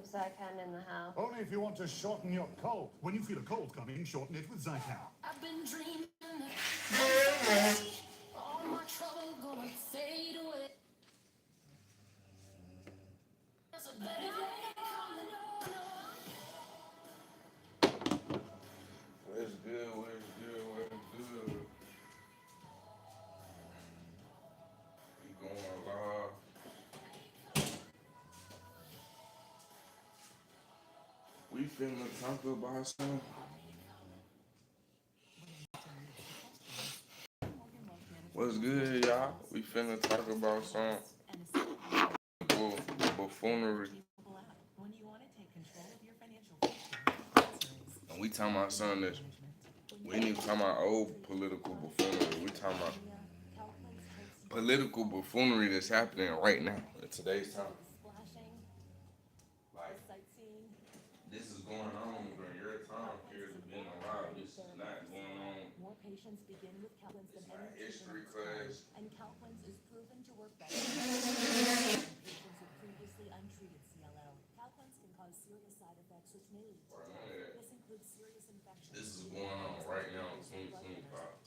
keep Zycan in the house. Only if you want to shorten your cold. When you feel a cold coming, shorten it with Zycan. I've been dreaming that all my trouble gonna fade away. There's a better day coming. Where's good? Where's good? Where's good? We going live. We finna talk about some. What's good, y'all? We finna talk about some buffoonery. And we talking about something that we ain't even talking about old political buffoonery. We talking about political buffoonery that's happening right now in today's time. Like, this is going on during your time period of being alive. This is not going on. It's not history class. This is going on right now in 2025.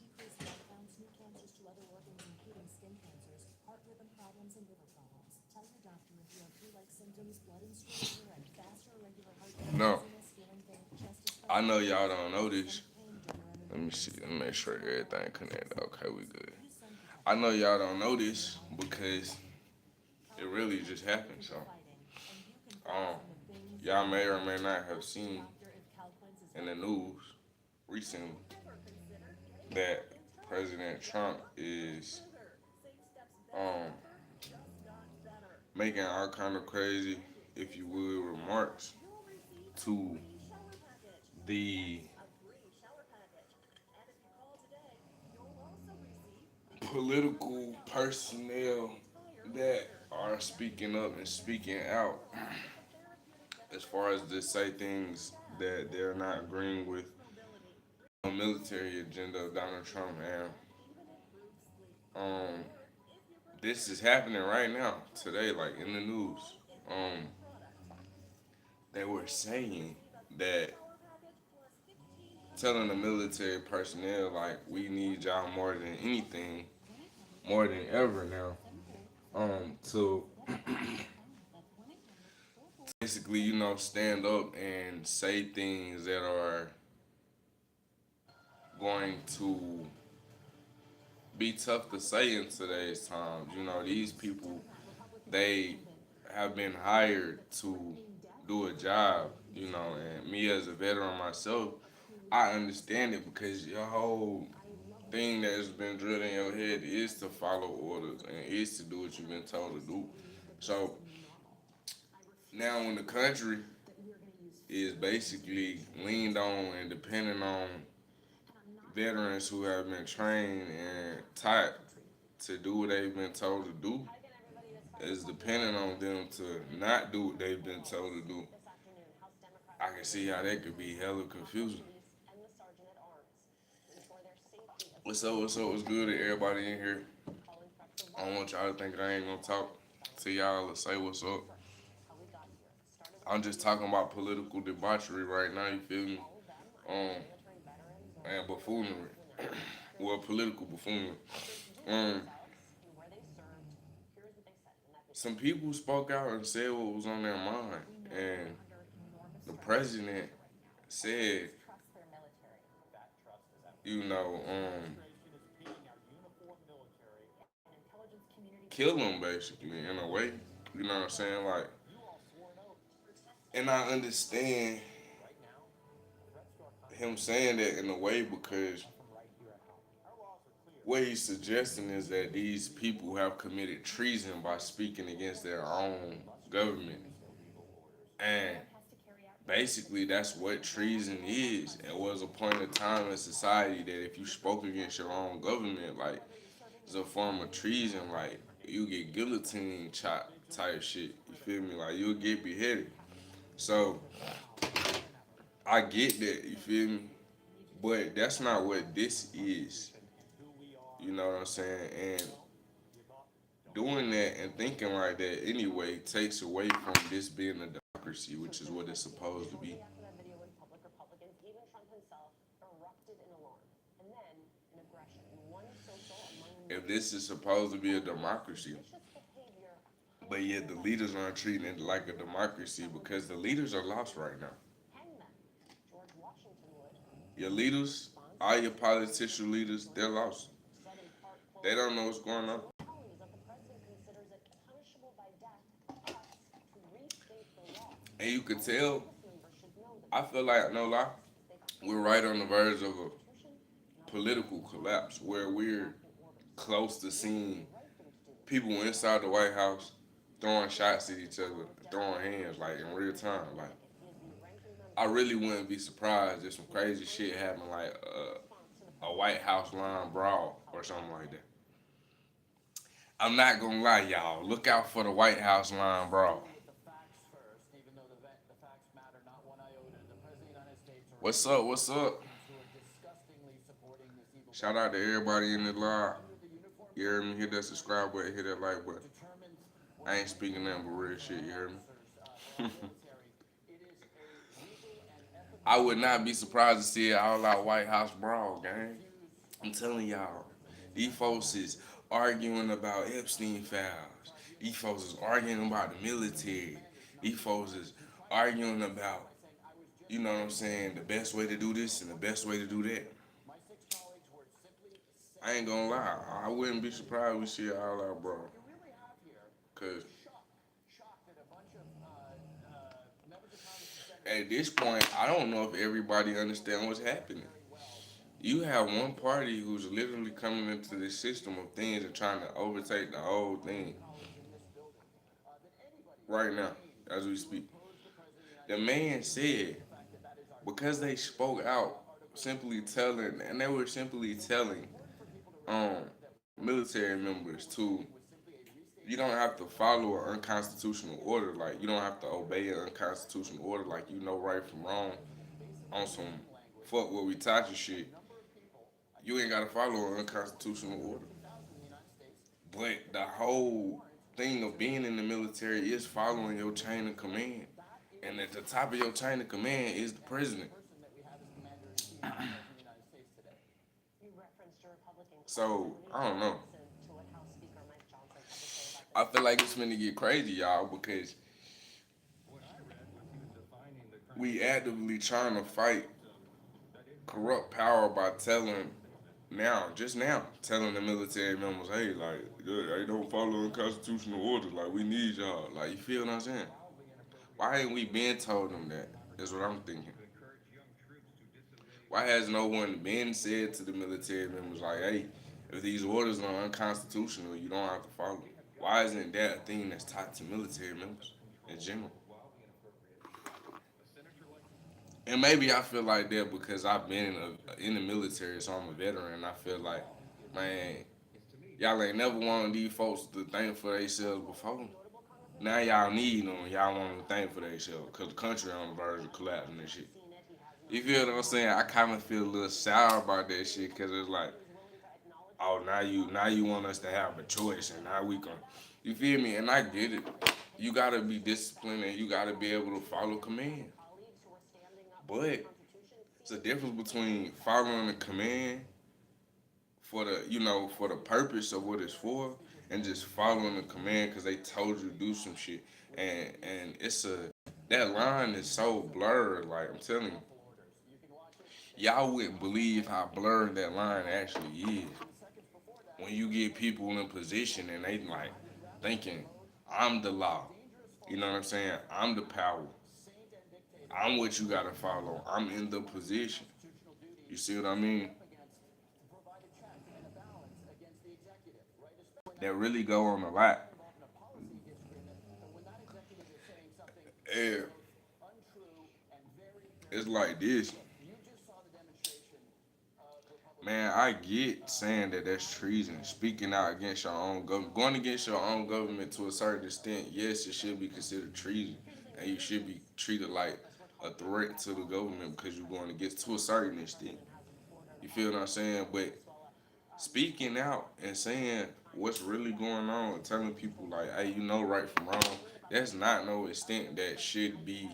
No, I know y'all don't know this. Let me see. Let me make sure everything connected. Okay, we good. I know y'all don't know this because it really just happened. So, um, y'all may or may not have seen in the news recently that President Trump is um making all kind of crazy, if you would, remarks to the political personnel that are speaking up and speaking out as far as to say things that they're not agreeing with the military agenda of Donald Trump. And um, this is happening right now, today, like in the news. Um, they were saying that telling the military personnel, like, we need y'all more than anything, more than ever now, to basically, stand up and say things that are going to be tough to say in today's times. These people, they have been hired to do a job, and me as a veteran myself, I understand it because your whole thing that has been drilled in your head is to follow orders and is to do what you've been told to do. So now when the country is basically leaned on and depending on veterans who have been trained and taught to do what they've been told to do, is depending on them to not do what they've been told to do. I can see how that could be hella confusing. What's up, what's up, what's good to everybody in here? I don't want y'all to think that I ain't gonna talk to y'all or say what's up. I'm just talking about political debauchery right now, you feel me? Um, and buffoonery. Well, political buffoonery. Um, some people spoke out and said what was on their mind, and the president said, you know, kill them basically in a way. You know what I'm saying? Like, and I understand him saying that in a way because what he's suggesting is that these people have committed treason by speaking against their own government. And basically, that's what treason is. It was a point of time in society that if you spoke against your own government, like, it's a form of treason. Like, you get guillotine chop type shit. You feel me? Like, you'll get beheaded. So, I get that. You feel me? But that's not what this is. You know what I'm saying? And doing that and thinking like that anyway takes away from this being a democracy, which is what it's supposed to be. After that video went public, Republicans, even Trump himself, erupted in alarm. And then in aggression. In one social among If this is supposed to be a democracy, vicious behavior, but yet the leaders aren't treating it like a democracy because the leaders are lost right now. hang them. George Washington would, Your leaders, all your politician leaders, they're lost. said in part, quote, They don't know what's going on. felonies that the president considers it punishable by death, us to restate the law. And you could tell, Members should know that I feel like, no lie, we're right on the verge of a political collapse where we're close to seeing people inside the White House throwing shots at each other, throwing hands like in real time. Like, I really wouldn't be surprised if some crazy shit happened, like a White House line brawl or something like that. I'm not gonna lie, y'all. Look out for the White House line brawl. With the facts first, even though the facts matter not one iota. The President of the United States What's up? What's up? who are disgustingly supporting this evil Shout out to everybody in the live. You heard me? Hit that subscribe button, hit that like button. determines I ain't speaking nothing but real shit, you heard me? military. It is a legal and ethical I would not be surprised to see an all-out White House brawl, gang. I'm telling y'all, these folks is arguing about Epstein files. These folks is arguing about the military. These folks is arguing about, you know what I'm saying, the best way to do this and the best way to do that. my 6 colleagues were simply I ain't gonna lie, I wouldn't be surprised we see an all-out brawl. you really have here Cause shocked that a bunch of members of Congress and senators at this point, I don't know if everybody understands what's happening. You have one party who's literally coming into this system of things and trying to overtake the whole thing right now, as we speak. The man said, because they spoke out, simply telling, and they were simply telling military members to, you don't have to follow an unconstitutional order, like you don't have to obey an unconstitutional order, like you know right from wrong on some fuck what we taught you shit. You ain't gotta follow an unconstitutional order. But the whole thing of being in the military is following your chain of command. And at the top of your chain of command is the president. you referenced your Republican So, I don't know. to what House Speaker Mike Johnson had to say about I feel like it's finna get crazy, y'all, because we actively trying to fight corrupt power by telling the military members, hey, like, they don't follow unconstitutional orders, like, we need y'all. Like, you feel what I'm saying? Why ain't we been told them that? Is what I'm thinking. Why has no one been said to the military members, like, hey, if these orders are unconstitutional, you don't have to follow them? Why isn't that a thing that's taught to military members in general? And maybe I feel like that because I've been in the military, so I'm a veteran. I feel like, man, y'all ain't never wanted these folks to think for themselves before. Now y'all need them. Y'all want them to think for themselves because the country on the verge of collapsing and shit. You feel what I'm saying? I kind of feel a little sour about that shit because it's like, oh, now you want us to have a choice and now we can. You feel me? And I get it. You gotta be disciplined and you gotta be able to follow command. But it's a difference between following the command for the purpose of what it's for, and just following the command because they told you to do some shit. And that line is so blurred. Like I'm telling you, y'all wouldn't believe how blurred that line actually is. When you get people in position and they like thinking, I'm the law. You know what I'm saying? I'm the power. I'm what you gotta follow. I'm in the position. You see what I mean? That really go on a lot. Yeah. It's like this. Man, I get saying that that's treason. Speaking out against your own government. Going against your own government to a certain extent, yes, it should be considered treason. And you should be treated like a threat to the government because you're going against to a certain extent. You feel what I'm saying? But speaking out and saying what's really going on and telling people like, hey, you know right from wrong, That's not no extent that should be.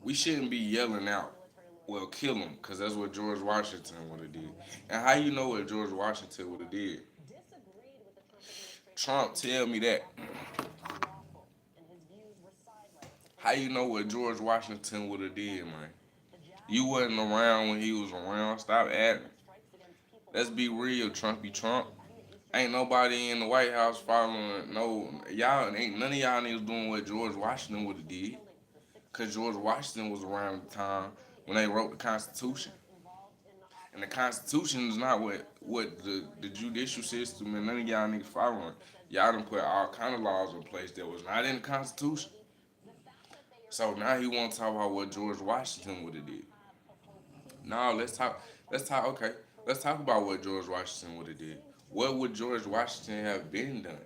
We shouldn't be yelling out, "Well, kill him," because that's what George Washington would have did. And how you know what George Washington would have did? Trump tell me that. How you know what George Washington would have did, man? You wasn't around when he was around. Stop adding. Let's be real, Trumpy Trump. Ain't nobody in the White House following no y'all. Ain't none of y'all niggas doing what George Washington would have did. Cause George Washington was around the time when they wrote the Constitution. And the Constitution is not what the judicial system and none of y'all niggas following. Y'all done put all kind of laws in place that was not in the Constitution. So now he want to talk about what George Washington would have did. No, let's talk. Let's talk. Okay, let's talk about what George Washington would have did. What would George Washington have been done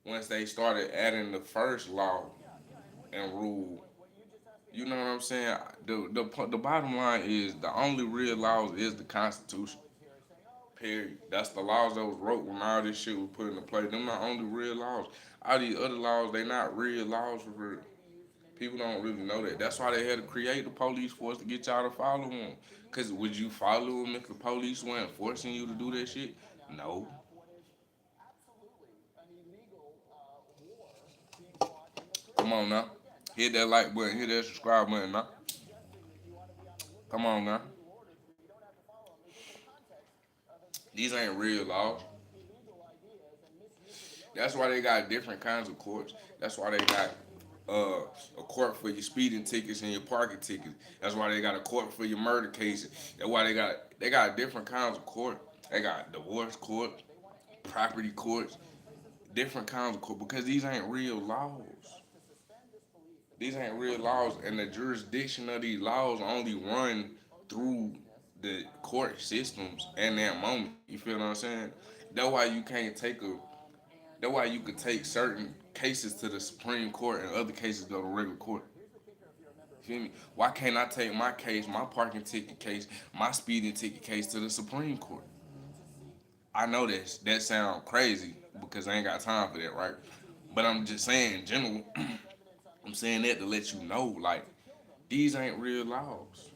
once they started adding the first law and rule? You know what I'm saying? The bottom line is the only real laws is the Constitution. Period. That's the laws that was wrote when all this shit was put into play. Them not only real laws. All these other laws, they not real laws for real. People don't really know that. That's why they had to create the police force to get y'all to follow them. Cause would you follow them if the police weren't forcing you to do that shit? No. Come on now. Hit that like button. Hit that subscribe button now. Come on now. These ain't real laws. That's why they got different kinds of courts. That's why they got a court for your speeding tickets and your parking tickets. That's why they got a court for your murder cases. That's why they got different kinds of court. They got divorce court, property courts, different kinds of court because these ain't real laws. These ain't real laws, and the jurisdiction of these laws only run through the court systems and that moment. You feel what I'm saying? That's why you can't take a. That's why you could take certain cases to the Supreme Court and other cases go to regular court. You feel me? Why can't I take my case, my parking ticket case, my speeding ticket case to the Supreme Court? I know that sound crazy because I ain't got time for that, right? But I'm just saying in general. I'm saying that to let you know, like, these ain't real laws.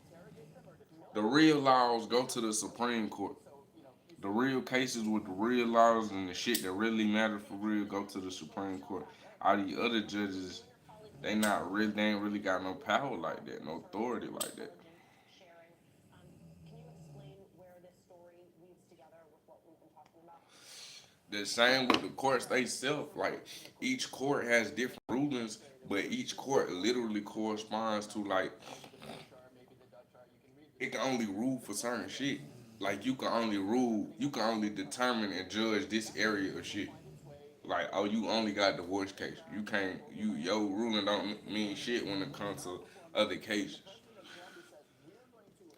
The real laws go to the Supreme Court. The real cases with the real laws and the shit that really matter for real go to the Supreme Court. All the other judges, they ain't really got no power like that, no authority like that. The same with the courts they self. Like each court has different rulings, but each court literally corresponds to like it can only rule for certain shit. Like you can only determine and judge this area of shit. Like, oh, you only got divorce case. You can't your ruling don't mean shit when it comes to other cases.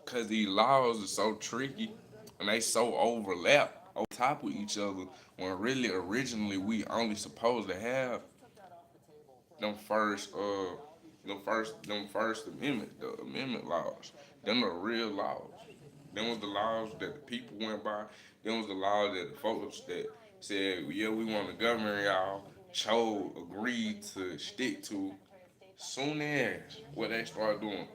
Cause these laws are so tricky and they so overlap on top of each other when really originally we only supposed to have them first them first amendment, the amendment laws. Them the real laws. Them was the laws that the people went by. Them was the laws that the folks that said, yeah, we want to govern y'all, agreed to stick to. Soon as what they start doing,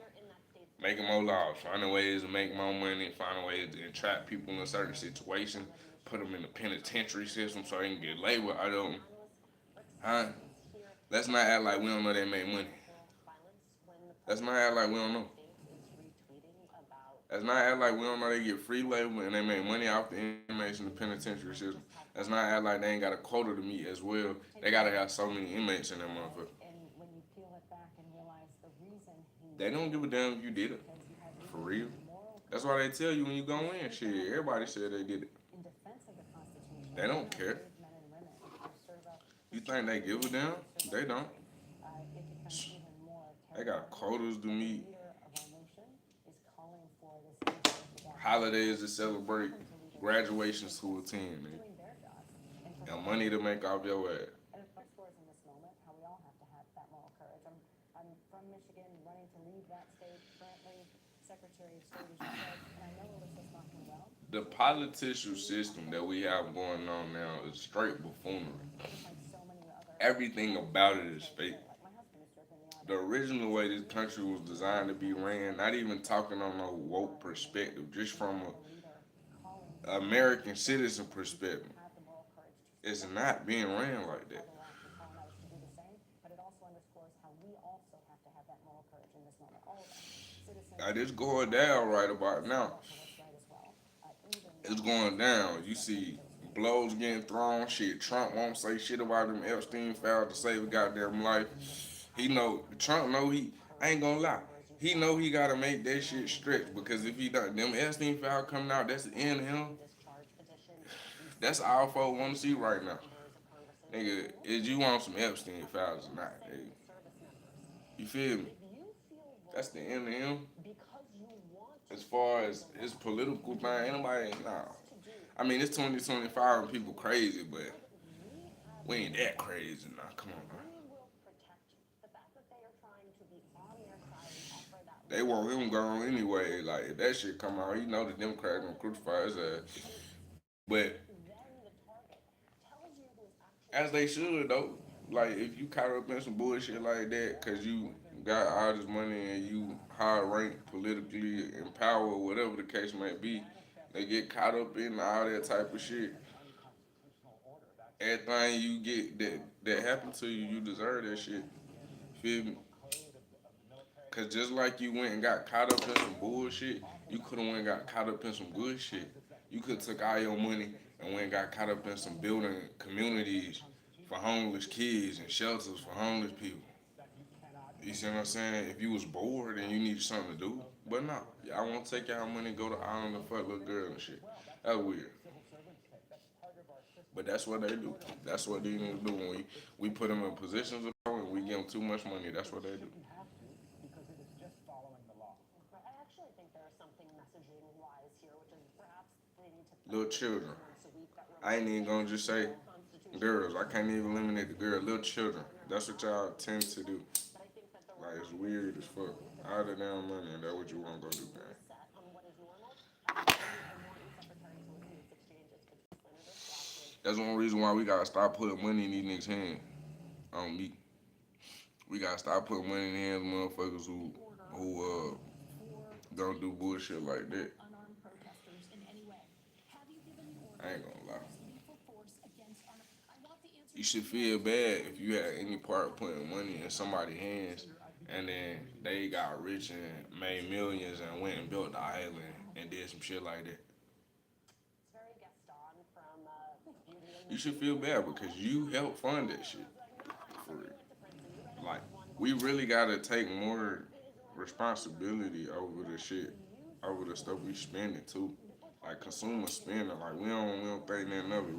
making more laws, finding ways to make more money, finding ways to entrap people in a certain situation, put them in the penitentiary system so they can get labor out of them. Huh? Let's not act like we don't know they make money. Let's not act like we don't know. Let's not act like we don't know they get free labor and they make money off the inmates in the penitentiary system. Let's not act like they ain't got a quota to meet as well. They gotta have so many inmates in that motherfucker. They don't give a damn if you did it. For real. That's why they tell you when you go in. Shit, everybody said they did it. They don't care. You think they give a damn? They don't. They got quotas to meet, holidays to celebrate, graduations to attend, man. And money to make off your ass. The political system that we have going on now is straight buffoonery. everything about it is fake. The original way this country was designed to be ran, not even talking on no woke perspective, just from a American citizen perspective, it's not being ran like that. Like, it's going down right about now. It's going down. You see blows getting thrown. Shit, Trump won't say shit about them Epstein files to save a goddamn life. He know Trump know he. I ain't gonna lie. He know he gotta make that shit stretch because if he don't, them Epstein files coming out, that's the end of him. That's all folks want to see right now. Nigga, is you want some Epstein files or not? Nigga? You feel me? That's the end of him. As far as his political thing, ain't nobody, nah. I mean, it's 2025 and people crazy, but we ain't that crazy now. Come on, man. They want him gone anyway. Like, if that shit come out, you know the Democrats gonna crucify his ass. But as they should though. Like if you caught up in some bullshit like that, cause you got all this money and you high ranked politically in power, whatever the case might be, they get caught up in all that type of shit. Everything you get that happened to you, you deserve that shit. Feel me? Cause just like you went and got caught up in some bullshit, you could have went and got caught up in some good shit. You could have took all your money and went and got caught up in some building communities for homeless kids and shelters for homeless people. You see what I'm saying? If you was bored and you needed something to do, but no, y'all want to take y'all money and go to Ireland and fuck little girl and shit. That's weird. But that's what they do. That's what these niggas do when we put them in positions of power and we give them too much money. That's what they do. I actually think there is something messaging wise here, which is perhaps they need to Little children. I ain't even gonna just say girls. I can't even eliminate the girl. Little children. That's what y'all tend to do. Like it's weird as fuck. All the damn money and that's what you want to go do, man. That's one reason why we gotta stop putting money in these niggas' hands. On me. We gotta stop putting money in the hands of motherfuckers who don't do bullshit like that. I ain't gonna lie. You should feel bad if you had any part of putting money in somebody's hands and then they got rich and made millions and went and built the island and did some shit like that. You should feel bad because you helped fund that shit. For real. Like, we really gotta take more responsibility over the shit, over the stuff we spending too. Like consumer spending, like we don't think nothing of it.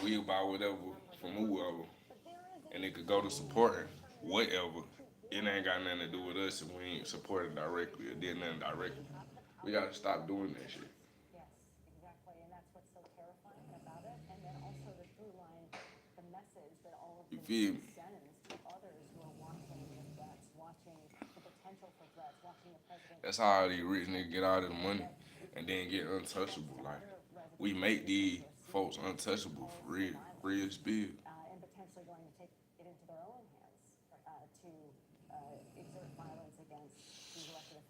We buy whatever from whoever, and it could go to supporting whatever. It ain't got nothing to do with us if we ain't supported directly or did nothing directly. We gotta stop doing that shit. You feel me? That's how all these rich niggas get all this money and then get untouchable. Like we make these folks untouchable for real, real spill.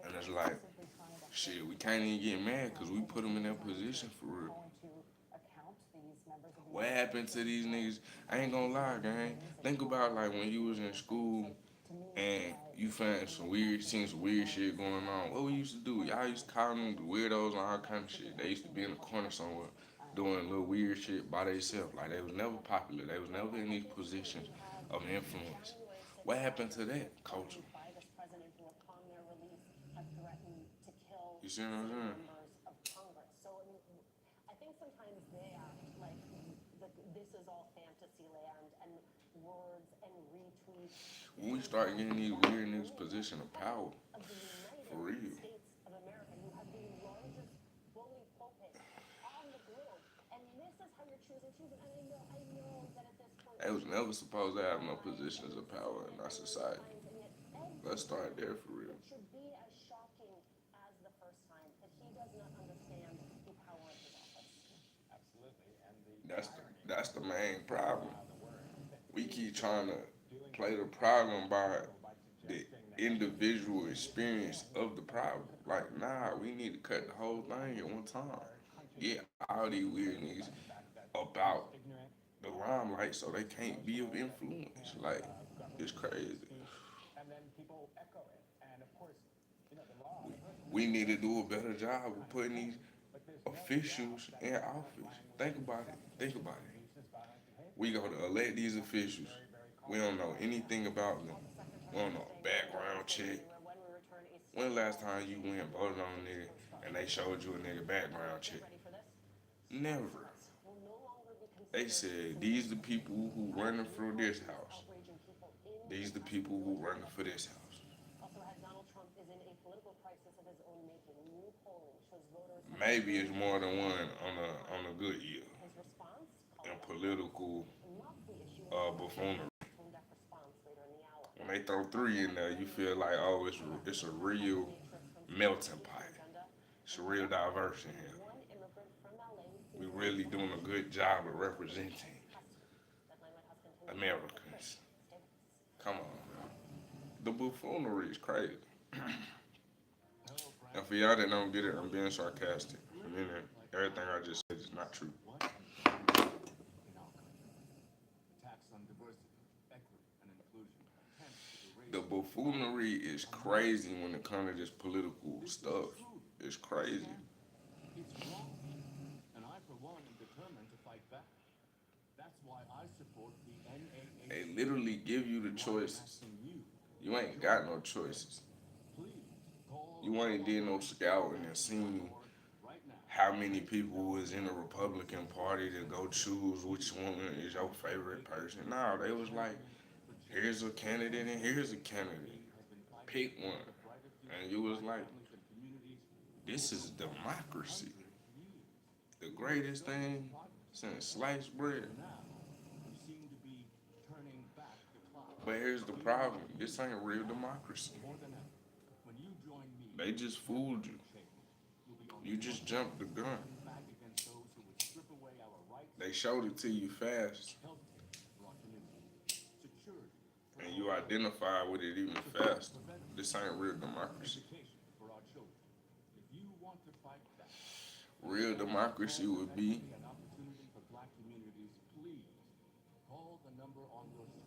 And it's like, shit, we can't even get mad because we put them in that position for real. What happened to these niggas? I ain't gonna lie, gang. Think about like when you was in school and you seen some weird shit going on. What we used to do? Y'all used to call them the weirdos and all kind of shit. They used to be in the corner somewhere doing little weird shit by themselves. Like they was never popular. They was never in these positions of influence. What happened to that culture? You see what I'm saying? I think sometimes they act like this is all fantasy land and words and retweets. When we start getting these weird niggas position of power, for real. Of America, you have the largest bully pulpit on the globe, and this is how you're choosing. And I know that at this point, They was never supposed to have no positions of power in our society. Let's start there for real. it should be as shocking as the first time that he does not understand the power of his office. That's the main problem. We keep trying to play the problem by the individual experience of the problem. Like, nah, we need to cut the whole thing at one time. Get all these weird niggas about the limelight so they can't be of influence. Like, it's crazy. And then people echo it. And of course, the law. We need to do a better job of putting these officials in office. Think about it. Think about it. We go to elect these officials. We don't know anything about them. We don't know background check. When the last time you went and voted on a nigga and they showed you a nigga background check? Never. They said, these the people who running for this house. These the people who running for this house. Maybe it's more than one on a good year in political buffoonery. When they throw three in there, you feel like, oh, it's a real melting pot. It's a real diversion here. We really doing a good job of representing Americans. Come on, man. The buffoonery is crazy. And for y'all that don't get it, I'm being sarcastic. Meaning everything I just said is not true. The buffoonery is crazy when it comes to this political stuff. It's crazy. It's wrong. And I, for one, am determined to fight back. That's why I support the NAACP. They literally give you the choices. You ain't got no choices. You ain't did no scouting and seen how many people was in the Republican Party to go choose which one is your favorite person. No, they was like, here's a candidate and here's a candidate. Pick one. And you was like, this is democracy. The greatest thing since sliced bread. But here's the problem. This ain't real democracy. They just fooled you. You just jumped the gun. They showed it to you fast. And you identify with it even faster. This ain't real democracy. Real democracy would be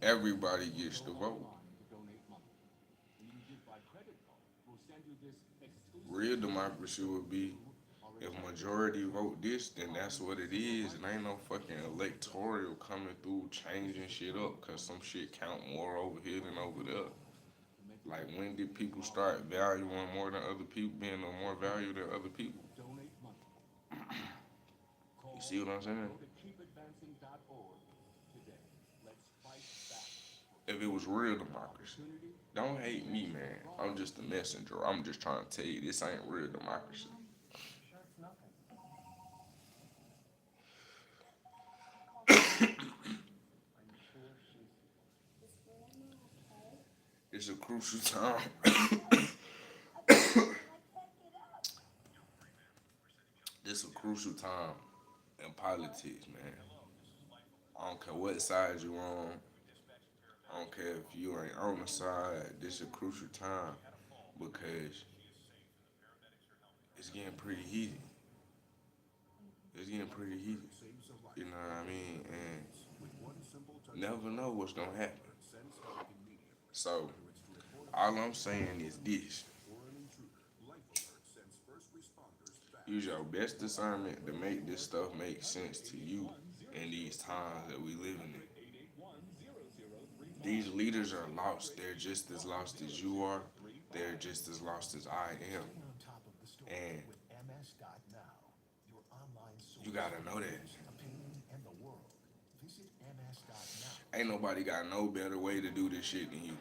everybody gets to vote. Real democracy would be if majority vote this, then that's what it is. And ain't no fucking electoral coming through changing shit up because some shit count more over here than over there. Like, when did people start valuing more than other people, being of more value than other people? You see what I'm saying? If it was real democracy, don't hate me, man. I'm just a messenger. I'm just trying to tell you, this ain't real democracy. It's a crucial time. It's a crucial time in politics, man. I don't care what side you on. I don't care if you ain't on the side. This is a crucial time because it's getting pretty heated. It's getting pretty heated. You know what I mean? And never know what's gonna happen. So all I'm saying is this. Use your best discernment to make this stuff make sense to you in these times that we living in. These leaders are lost. They're just as lost as you are. They're just as lost as I am. And you gotta know that. Ain't nobody got no better way to do this shit than you.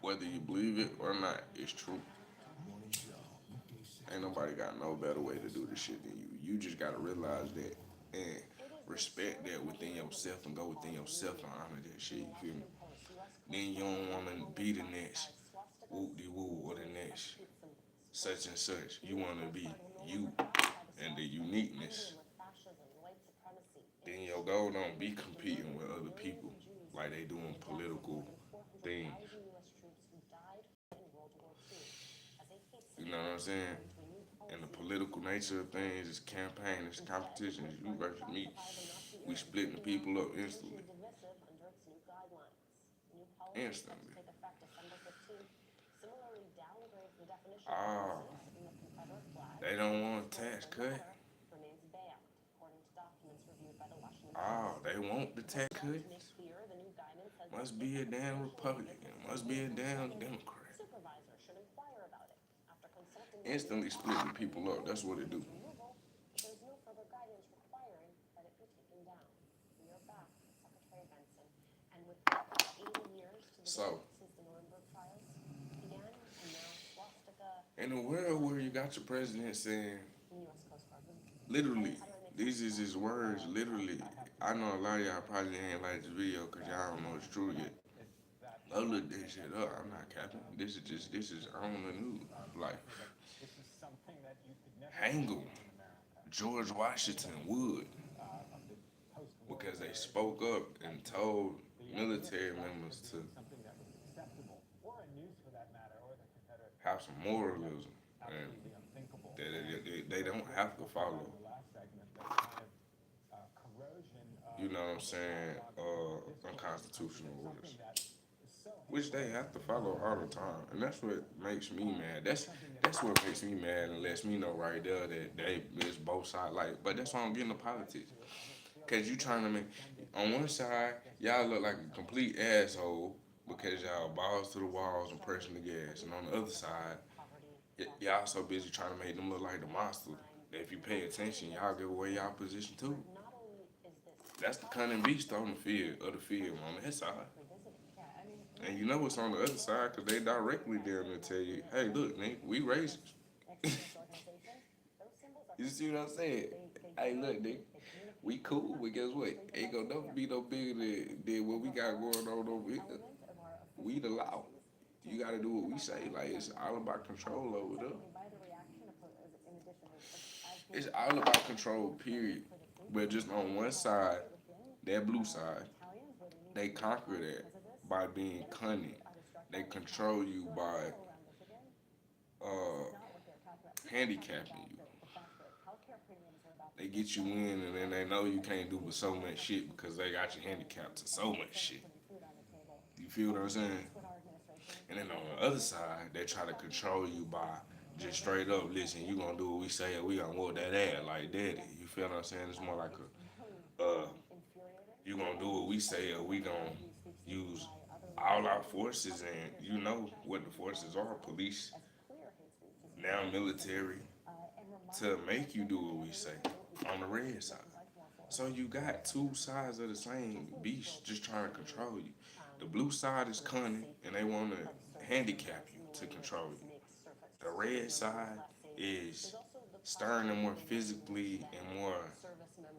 Whether you believe it or not, it's true. Ain't nobody got no better way to do this shit than you. You just gotta realize that and respect that within yourself and go within yourself and honor that shit, you feel me? Then you don't wanna be the next whoop-de-woo or the next such and such. You wanna be you and the uniqueness then your goal don't be competing with other people like they doing political things. You know what I'm saying? And the political nature of things is campaign, it's competition, it's you versus me. We splitting the people up instantly. Instantly. Oh, they don't want a tax cut. Oh, they want the tax cut. Must be a damn Republican. Must be a damn Democrat. Instantly splitting people up. That's what it do. There's no further guidance requiring that it be taken down. We are back, Secretary Benson, and with 80 years to the So, date since the Nuremberg trials began, and now swastika in a world where you got your president saying, in U.S. Coast Guard. literally, these is his words, literally. I know a lot of y'all probably ain't like this video because y'all don't know it's true yet. I look this shit up. I'm not capping. This is on the news. Like, Hangel, George Washington would, because they spoke up and told military members to have some moralism and that they don't have to follow. You know what I'm saying? Unconstitutional orders, which they have to follow all the time, and that's what makes me mad. That's what makes me mad and lets me know right there that they it's both sides. Like, but that's why I'm getting into politics, cause you trying to make on one side y'all look like a complete asshole because y'all balls to the walls and pressing the gas, and on the other side y'all so busy trying to make them look like the monster that if you pay attention y'all give away y'all position too. That's the cunning beast on the field on that side. And you know what's on the other side, because they directly down there tell you, hey, look, nigga, we racist. You see what I'm saying? Hey, look, nigga, we cool, but guess what? Ain't gonna never be no bigger than what we got going on over here. We the law. You gotta do what we say. Like, it's all about control over there. It's all about control, period. But just on one side, that blue side, they conquer that by being cunning. They control you by handicapping you. They get you in, and then they know you can't do but so much shit because they got you handicapped to so much shit. You feel what I'm saying? And then on the other side, they try to control you by just straight up, listen, you gonna do what we say, or we gonna whoop that ass like daddy. You feel what I'm saying? It's more like you gonna do what we say, or we gonna use all our forces, and you know what the forces are: police, now military, to make you do what we say on the red side. So you got two sides of the same beast just trying to control you. The blue side is cunning and they want to handicap you to control you. The red side is stern and more physically and more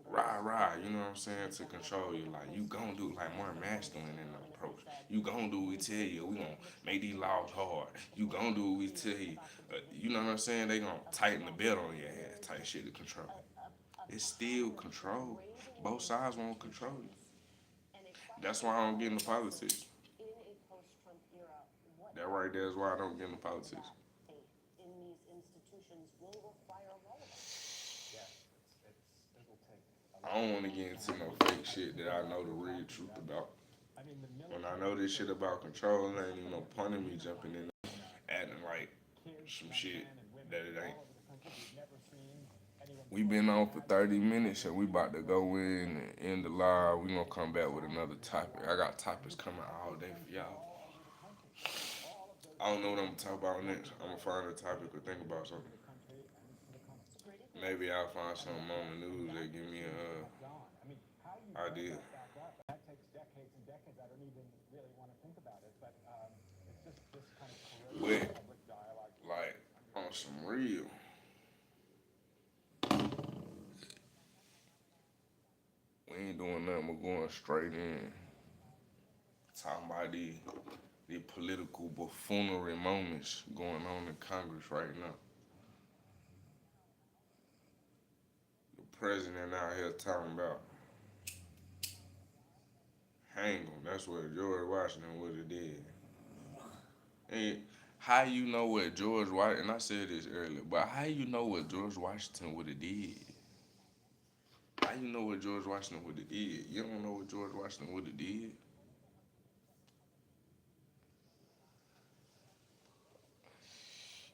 rah, you know what I'm saying, to control you. Like, you gonna do, like, more masculine in the approach. You gonna do what we tell you. We gonna make these laws hard. You gonna do what we tell you. You know what I'm saying? They gonna tighten the belt on your ass, type shit to control. It's still control. Both sides want to control you. That's why I don't get into politics. That right there is why I don't get into politics. In these institutions will require relevance. I don't want to get into no fake shit that I know the real truth about. When I know this shit about control, there ain't even no point in me jumping in acting like some shit that it ain't. We been on for 30 minutes and we about to go in and end the live. We gonna come back with another topic. I got topics coming all day for y'all. I don't know what I'm gonna talk about next. I'm gonna find a topic or think about something. Maybe I'll find something on the news that give me a idea. That takes decades and decades. I don't even really want to think about it, but it's just this kind of corrosive public dialogue. Like, on some real. We ain't doing nothing. We're going straight in. Talking about the political buffoonery moments going on in Congress right now. The president out here talking about hang him. That's what George Washington would have did. And how you know what George Washington, and I said this earlier, but how you know what George Washington would have did? How you know what George Washington would have did? You don't know what George Washington would have did?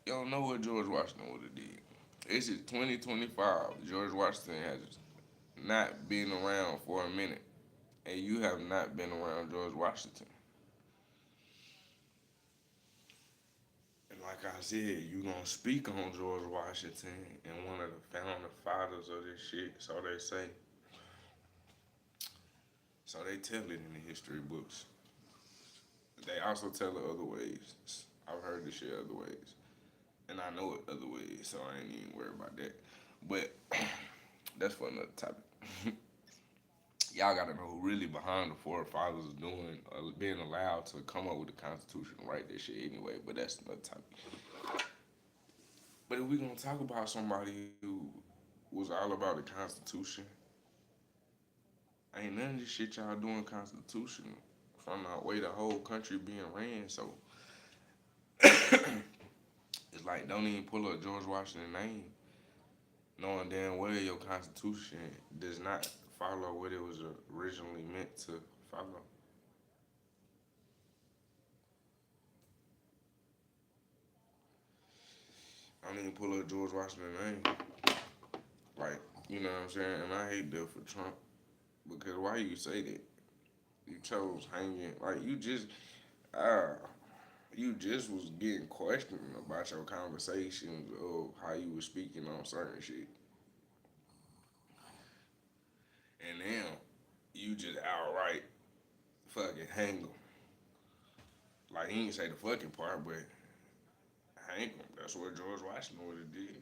You don't know what George Washington would have did. This is 2025. George Washington has not been around for a minute, and you have not been around George Washington. And like I said, you gonna speak on George Washington and one of the founding fathers of this shit, so they say. So they tell it in the history books. They also tell it other ways. I've heard this shit other ways. And I know it other ways, so I ain't even worried about that. But that's for another topic. Y'all gotta know who really behind the forefathers doing, being allowed to come up with the Constitution and write this shit anyway. But that's another topic. But if we gonna talk about somebody who was all about the Constitution, ain't none of this shit y'all doing constitutional from the way the whole country being ran. So it's like don't even pull up George Washington's name, knowing damn well your Constitution does not follow what it was originally meant to follow. I don't even pull up George Washington's name. Like, you know what I'm saying? And I hate that for Trump. Because why you say that? You chose hanging like uh you just was getting questioned about your conversations of how you was speaking on certain shit. And now you just outright fucking hang them. Like he didn't say the fucking part, but hang them. That's what George Washington would have did.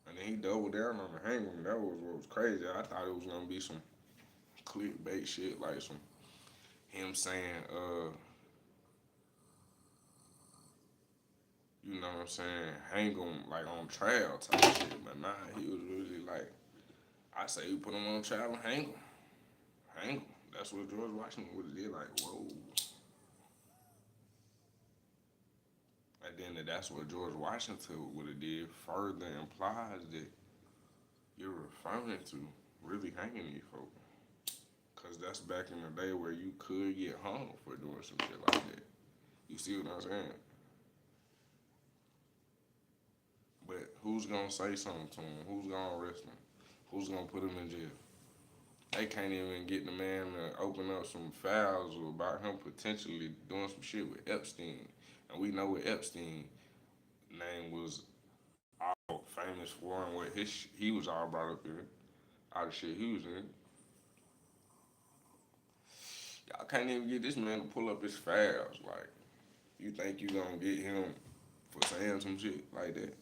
And then he doubled down on the hang them. That was what was crazy. I thought it was gonna be some clickbait shit, like some him saying, you know what I'm saying, hang him like on trial type shit. But nah, he was really like, I say you put him on trial and hang him. Hang him. That's what George Washington would have did. Like, whoa. And then that's what George Washington would have did further implies that you're referring to really hanging these folks. Because that's back in the day where you could get hung for doing some shit like that. You see what I'm saying? But who's gonna say something to him? Who's gonna arrest him? Who's gonna put him in jail? They can't even get the man to open up some files about him potentially doing some shit with Epstein. And we know what Epstein name was all famous for and what he was all brought up in. All the shit he was in. Y'all can't even get this man to pull up his files. Like, you think you gonna get him for saying some shit like that?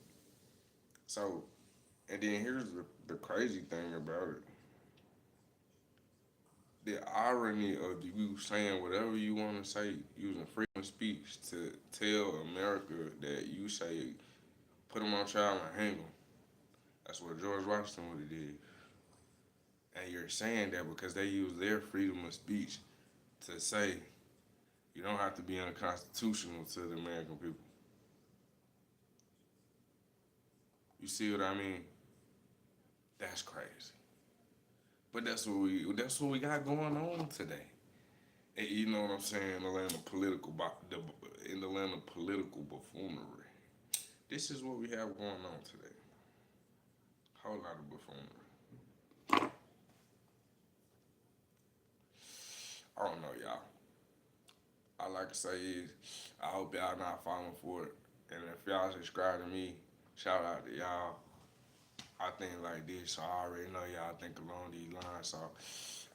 So, and then here's the crazy thing about it. The irony of you saying whatever you want to say, using freedom of speech to tell America that you say, put him on trial and hang him. That's what George Washington would have did. And you're saying that because they use their freedom of speech to say you don't have to be unconstitutional to the American people. You see what I mean? That's crazy. But that's what we got going on today. And you know what I'm saying? In the land of political buffoonery. This is what we have going on today. Whole lot of buffoonery. I don't know, y'all. All I can say is I hope y'all not falling for it. And if y'all subscribe to me, shout out to y'all. I think like this, so I already know y'all think along these lines, so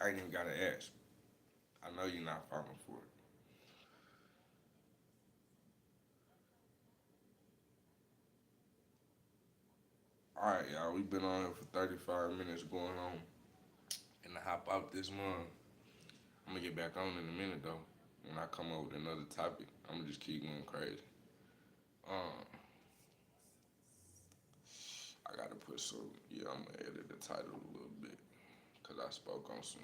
I ain't even gotta ask. I know you're not falling for it. Alright, y'all, we've been on here for 35 minutes going on. And I hop out this month. I'm gonna get back on in a minute though. When I come up with another topic, I'm gonna just keep going crazy. Um, I gotta put some, I'm gonna edit the title a little bit. Cause I spoke on some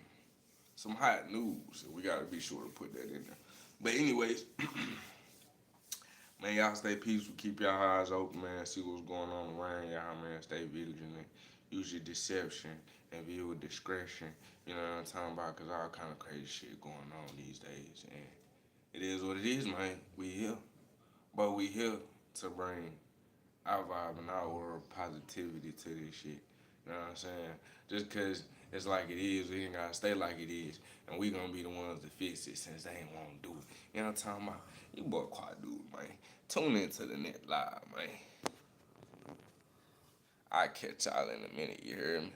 some hot news. We gotta be sure to put that in there. But anyways, man, y'all stay peaceful. Keep y'all eyes open, man. See what's going on around y'all, man. Stay vigilant. Use your deception and view with discretion. You know what I'm talking about? Because all kind of crazy shit going on these days. And it is what it is, man. We here. But we here to bring our vibe and our world positivity to this shit. You know what I'm saying? Just because it's like it is, we ain't gotta stay like it is. And we gonna be the ones to fix it since they ain't wanna do it. You know what I'm talking about? You boy Quadeuce, man. Tune into the net live, man. I catch y'all in a minute, you hear me?